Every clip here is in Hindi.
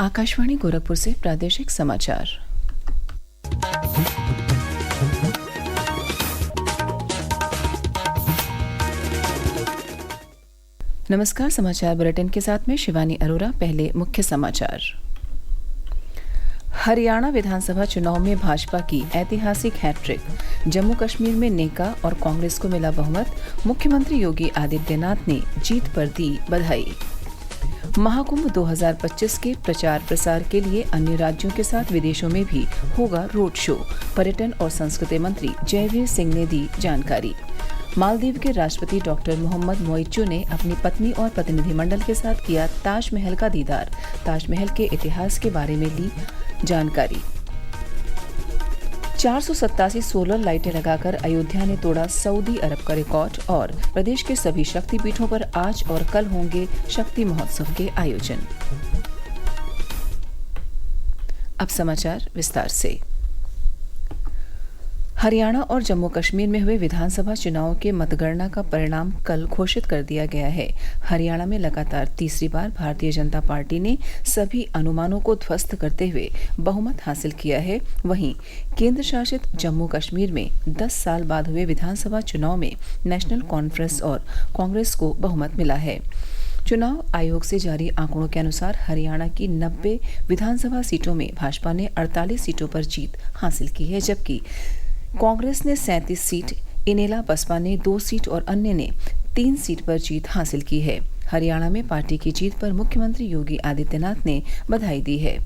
आकाशवाणी गोरखपुर से प्रादेशिक समाचार। नमस्कार। समाचार बुलेटिन के साथ में शिवानी अरोरा। पहले मुख्य समाचार। हरियाणा विधानसभा चुनाव में भाजपा की ऐतिहासिक हैट्रिक। जम्मू कश्मीर में नेका और कांग्रेस को मिला बहुमत। मुख्यमंत्री योगी आदित्यनाथ ने जीत पर दी बधाई। महाकुंभ 2025 के प्रचार प्रसार के लिए अन्य राज्यों के साथ विदेशों में भी होगा रोड शो। पर्यटन और संस्कृति मंत्री जयवीर सिंह ने दी जानकारी। मालदीव के राष्ट्रपति डॉक्टर मोहम्मद मोइज्जू ने अपनी पत्नी और प्रतिनिधिमंडल के साथ किया ताजमहल का दीदार। ताजमहल के इतिहास के बारे में ली जानकारी। 487 सोलर लाइटें लगाकर अयोध्या ने तोड़ा सऊदी अरब का रिकॉर्ड। और प्रदेश के सभी शक्तिपीठों पर आज और कल होंगे शक्ति महोत्सव के आयोजन। अब समाचार विस्तार से। हरियाणा और जम्मू कश्मीर में हुए विधानसभा चुनाव के मतगणना का परिणाम कल घोषित कर दिया गया है। हरियाणा में लगातार तीसरी बार भारतीय जनता पार्टी ने सभी अनुमानों को ध्वस्त करते हुए बहुमत हासिल किया है। वहीं केंद्र शासित जम्मू कश्मीर में 10 साल बाद हुए विधानसभा चुनाव में नेशनल कॉन्फ्रेंस और कांग्रेस को बहुमत मिला है। चुनाव आयोग से जारी आंकड़ों के अनुसार हरियाणा की 90 विधानसभा सीटों में भाजपा ने 48 सीटों पर जीत हासिल की है, जबकि कांग्रेस ने 37 सीट, इनेला बसपा ने 2 सीट और अन्य ने 3 सीट पर जीत हासिल की है। हरियाणा में पार्टी की जीत पर मुख्यमंत्री योगी आदित्यनाथ ने बधाई दी है।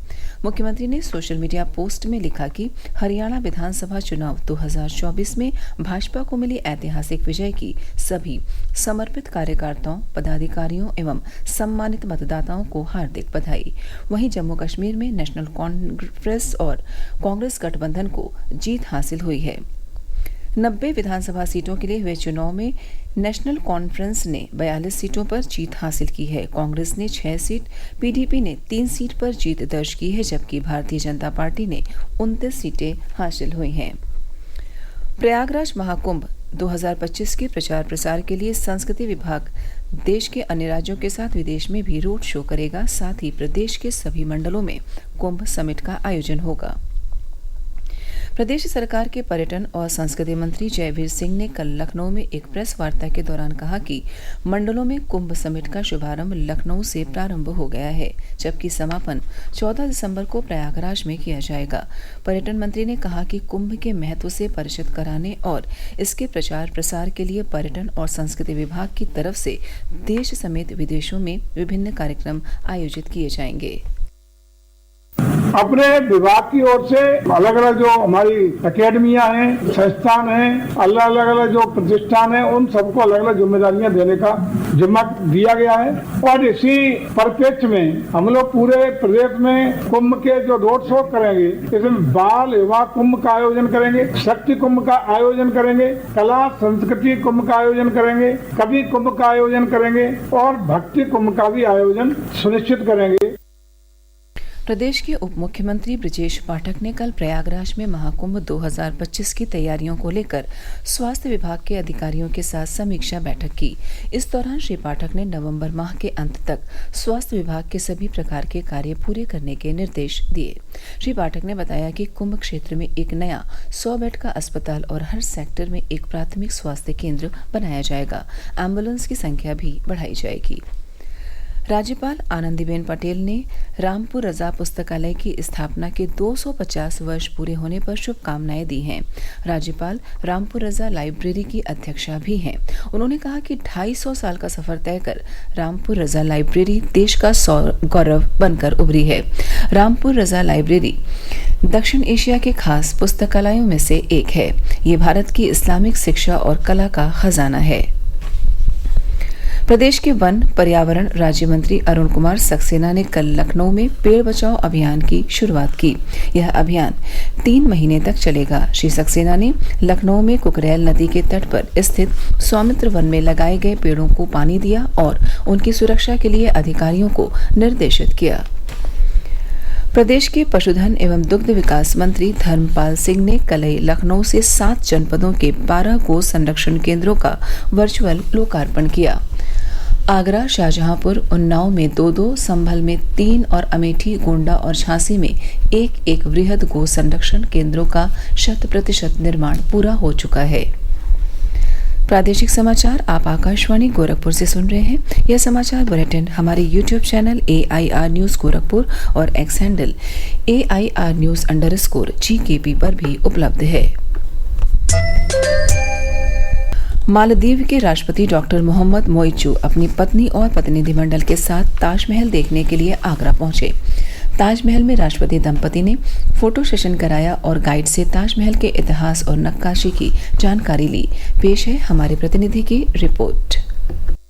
मुख्यमंत्री ने सोशल मीडिया पोस्ट में लिखा कि हरियाणा विधानसभा चुनाव 2024 में भाजपा को मिली ऐतिहासिक विजय की सभी समर्पित कार्यकर्ताओं, पदाधिकारियों एवं सम्मानित मतदाताओं को हार्दिक बधाई। वहीं जम्मू कश्मीर में नेशनल कॉन्फ्रेंस और कांग्रेस गठबंधन को जीत हासिल हुई है। 90 विधानसभा सीटों के लिए हुए चुनाव में नेशनल कॉन्फ्रेंस ने 42 सीटों पर जीत हासिल की है। कांग्रेस ने 6 सीट, पीडीपी ने 3 सीट पर जीत दर्ज की है, जबकि भारतीय जनता पार्टी ने 29 सीटें हासिल हुई हैं। प्रयागराज महाकुंभ 2025 के प्रचार प्रसार के लिए संस्कृति विभाग देश के अन्य राज्यों के साथ विदेश में भी रोड शो करेगा। साथ ही प्रदेश के सभी मंडलों में कुंभ समिट का आयोजन होगा। प्रदेश सरकार के पर्यटन और संस्कृति मंत्री जयवीर सिंह ने कल लखनऊ में एक प्रेस वार्ता के दौरान कहा कि मंडलों में कुंभ समिट का शुभारंभ लखनऊ से प्रारंभ हो गया है, जबकि समापन 14 दिसंबर को प्रयागराज में किया जाएगा। पर्यटन मंत्री ने कहा कि कुंभ के महत्व से परिचित कराने और इसके प्रचार प्रसार के लिए पर्यटन और संस्कृति विभाग की तरफ से देश समेत विदेशों में विभिन्न कार्यक्रम आयोजित किए जाएंगे। अपने विभाग की ओर से अलग अलग जो हमारी अकेडमियां हैं, संस्थान हैं, अलग अलग जो प्रतिष्ठान हैं, उन सबको अलग अलग जिम्मेदारियां देने का जिम्मा दिया गया है। और इसी परिप्रेक्ष्य में हम लोग पूरे प्रदेश में कुंभ के जो रोड शो करेंगे, इसमें बाल युवा कुंभ का आयोजन करेंगे, शक्ति कुंभ का आयोजन करेंगे, कला संस्कृति कुंभ का आयोजन करेंगे, कवि कुंभ का आयोजन करेंगे और भक्ति कुंभ का भी आयोजन सुनिश्चित करेंगे। प्रदेश के उप मुख्यमंत्री ब्रजेश पाठक ने कल प्रयागराज में महाकुंभ 2025 की तैयारियों को लेकर स्वास्थ्य विभाग के अधिकारियों के साथ समीक्षा बैठक की। इस दौरान श्री पाठक ने नवंबर माह के अंत तक स्वास्थ्य विभाग के सभी प्रकार के कार्य पूरे करने के निर्देश दिए। श्री पाठक ने बताया कि कुंभ क्षेत्र में एक नया 100 बेड का अस्पताल और हर सेक्टर में एक प्राथमिक स्वास्थ्य केंद्र बनाया जाएगा। एम्बुलेंस की संख्या भी बढ़ाई जाएगी। राज्यपाल आनंदीबेन पटेल ने रामपुर रजा पुस्तकालय की स्थापना के 250 वर्ष पूरे होने पर शुभकामनाएं दी हैं। राज्यपाल रामपुर रजा लाइब्रेरी की अध्यक्षा भी हैं। उन्होंने कहा कि 250 साल का सफर तय कर रामपुर रजा लाइब्रेरी देश का गौरव बनकर उभरी है। रामपुर रजा लाइब्रेरी दक्षिण एशिया के खास पुस्तकालयों में से एक है। ये भारत की इस्लामिक शिक्षा और कला का खजाना है। प्रदेश के वन पर्यावरण राज्य मंत्री अरुण कुमार सक्सेना ने कल लखनऊ में पेड़ बचाओ अभियान की शुरुआत की। यह अभियान 3 महीने तक चलेगा। श्री सक्सेना ने लखनऊ में कुकरेल नदी के तट पर स्थित स्वामित्र वन में लगाए गए पेड़ों को पानी दिया और उनकी सुरक्षा के लिए अधिकारियों को निर्देशित किया। प्रदेश के पशुधन एवं दुग्ध विकास मंत्री धर्मपाल सिंह ने कल लखनऊ से 7 जनपदों के 12 गो संरक्षण केंद्रों का वर्चुअल लोकार्पण किया। आगरा, शाहजहांपुर, उन्नाव में 2-2, संभल में 3 और अमेठी, गोंडा और झांसी में 1-1 वृहद गो संरक्षण केंद्रों का 100% निर्माण पूरा हो चुका है। प्रादेशिक समाचार आप आकाशवाणी गोरखपुर से सुन रहे हैं। यह समाचार बुलेटिन हमारे YouTube channel AIR news Gorakhpur और एक्स हैंडल AIR News_GKP पर भी उपलब्ध है। मालदीव के राष्ट्रपति डॉक्टर मोहम्मद मोइज्जू अपनी पत्नी और प्रतिनिधिमंडल के साथ ताजमहल देखने के लिए आगरा पहुंचे। ताजमहल में राष्ट्रपति दंपति ने फोटो सेशन कराया और गाइड से ताजमहल के इतिहास और नक्काशी की जानकारी ली। पेश है हमारे प्रतिनिधि की रिपोर्ट।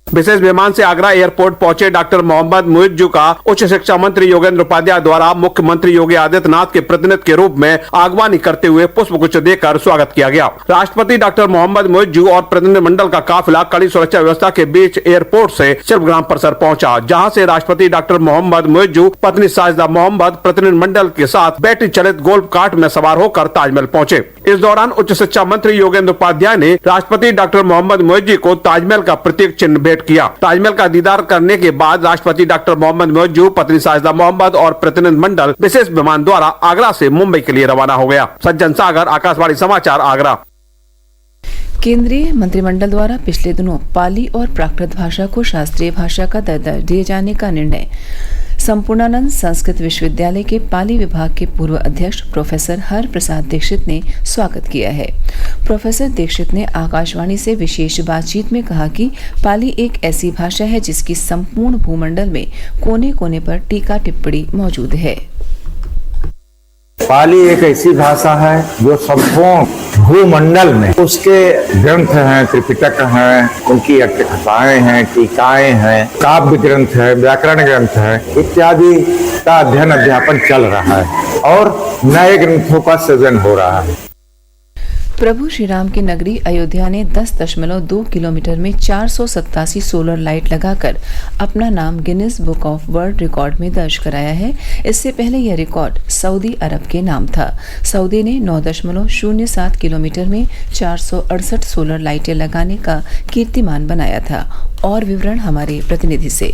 विशेष विमान से आगरा एयरपोर्ट पहुंचे डॉक्टर मोहम्मद मोइज्जू का उच्च शिक्षा मंत्री योगेंद्र उपाध्याय द्वारा मुख्यमंत्री योगी आदित्यनाथ के प्रतिनिधि के रूप में आगवानी करते हुए पुष्पगुच्छ देकर स्वागत किया गया। राष्ट्रपति डॉक्टर मोहम्मद मोइज्जू और प्रतिनिधिमंडल का काफिला कड़ी सुरक्षा व्यवस्था के बीच एयरपोर्ट से शिल्पग्राम परिसर पहुंचा, जहां से राष्ट्रपति डॉक्टर मोहम्मद मोइज्जू पत्नी साजिदा मोहम्मद प्रतिनिधिमंडल के साथ बैटरी चलित गोल्फ कार्ट में सवार होकर ताजमहल पहुंचे। इस दौरान उच्च शिक्षा मंत्री योगेंद्र उपाध्याय ने राष्ट्रपति डॉक्टर मोहम्मद मोइज्जू को ताजमहल का प्रतीक चिन्ह भेंट किया। ताजमहल का दीदार करने के बाद राष्ट्रपति डॉक्टर मोहम्मद मोइज्जू, पत्नी साजिदा मोहम्मद और प्रतिनिधिमंडल विशेष विमान द्वारा आगरा से मुंबई के लिए रवाना हो गया। सज्जन सागर, आकाशवाणी समाचार, आगरा। केंद्रीय मंत्रिमंडल द्वारा पिछले दिनों पाली और प्राकृत भाषा को शास्त्रीय भाषा का दर्जा दिए जाने का निर्णय संपूर्णानंद संस्कृत विश्वविद्यालय के पाली विभाग के पूर्व अध्यक्ष प्रोफेसर हर प्रसाद दीक्षित ने स्वागत किया है। प्रोफेसर दीक्षित ने आकाशवाणी से विशेष बातचीत में कहा कि पाली एक ऐसी भाषा है जिसकी संपूर्ण भूमंडल में कोने कोने पर टीका टिप्पणी मौजूद है। पाली एक ऐसी भाषा है जो संपूर्ण भूमंडल में उसके ग्रंथ हैं, त्रिपिटक हैं, उनकी अट्ठकथाएं हैं, टीकाएं हैं, काव्य ग्रंथ है, व्याकरण ग्रंथ है इत्यादि का अध्ययन अध्यापन चल रहा है और नए ग्रंथों का सृजन हो रहा है। प्रभु श्री राम की नगरी अयोध्या ने 10.2 किलोमीटर में 487 सोलर लाइट लगाकर अपना नाम Guinness book of world record में दर्ज कराया है। इससे पहले यह रिकॉर्ड सऊदी अरब के नाम था। सऊदी ने 9.07 किलोमीटर में 468 सोलर लाइटें लगाने का कीर्तिमान बनाया था। और विवरण हमारे प्रतिनिधि से।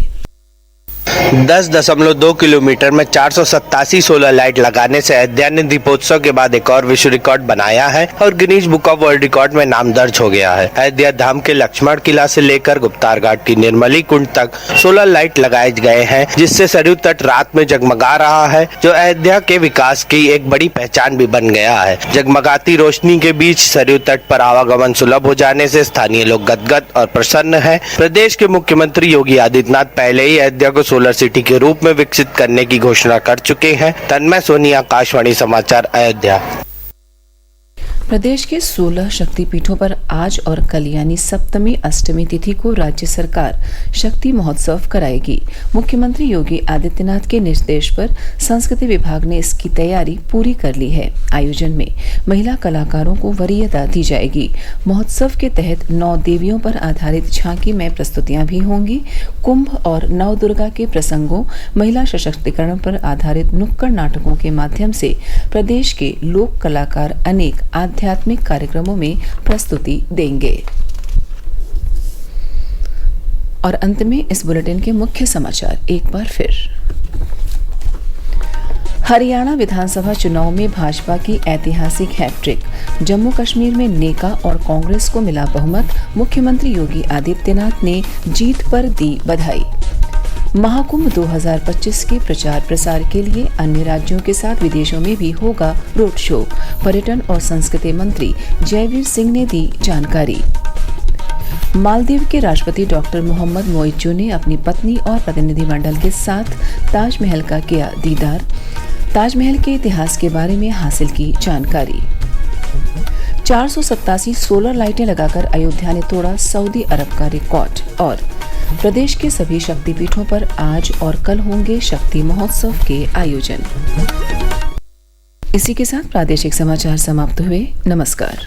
10.2 किलोमीटर में 487 सोलर लाइट लगाने से अयोध्या ने दीपोत्सव के बाद एक और विश्व रिकॉर्ड बनाया है और Guinness book of world record में नाम दर्ज हो गया है। अयोध्या धाम के लक्ष्मण किला से लेकर गुप्तार घाट की निर्मली कुंड तक सोलर लाइट लगाए गए हैं, जिससे सरयू तट रात में जगमगा रहा है, जो अयोध्या के विकास की एक बड़ी पहचान भी बन गया है। जगमगाती रोशनी के बीच सरयू तट पर आवागमन सुलभ हो जाने से स्थानीय लोग गदगद और प्रसन्न है। प्रदेश के मुख्यमंत्री योगी आदित्यनाथ पहले ही अयोध्या को सोलर सिटी के रूप में विकसित करने की घोषणा कर चुके हैं। तन्मय सोनी, आकाशवाणी समाचार, अयोध्या। प्रदेश के 16 शक्तिपीठों पर आज और कल यानी सप्तमी अष्टमी तिथि को राज्य सरकार शक्ति महोत्सव कराएगी। मुख्यमंत्री योगी आदित्यनाथ के निर्देश पर संस्कृति विभाग ने इसकी तैयारी पूरी कर ली है। आयोजन में महिला कलाकारों को वरीयता दी जाएगी। महोत्सव के तहत 9 देवियों पर आधारित झांकी में प्रस्तुतियां भी होंगी। कुंभ और नवदुर्गा के प्रसंगों, महिला सशक्तिकरण पर आधारित नुक्कड़ नाटकों के माध्यम से प्रदेश के लोक कलाकार अनेक आध्यात्मिक कार्यक्रमों में प्रस्तुति देंगे। और अंत में इस बुलेटिन के मुख्य समाचार एक बार फिर। हरियाणा विधानसभा चुनाव में भाजपा की ऐतिहासिक हैट्रिक। जम्मू कश्मीर में नेका और कांग्रेस को मिला बहुमत। मुख्यमंत्री योगी आदित्यनाथ ने जीत पर दी बधाई। महाकुंभ 2025 के प्रचार प्रसार के लिए अन्य राज्यों के साथ विदेशों में भी होगा रोड शो। पर्यटन और संस्कृति मंत्री जयवीर सिंह ने दी जानकारी। मालदीव के राष्ट्रपति डॉक्टर मोहम्मद मोइज्जू ने अपनी पत्नी और प्रतिनिधिमंडल के साथ ताजमहल का किया दीदार। ताजमहल के इतिहास के बारे में हासिल की जानकारी। 487 सोलर लाइटें लगाकर अयोध्या ने तोड़ा सऊदी अरब का रिकॉर्ड। और प्रदेश के सभी शक्तिपीठों पर आज और कल होंगे शक्ति महोत्सव के आयोजन। इसी के साथ प्रादेशिक समाचार समाप्त हुए। नमस्कार।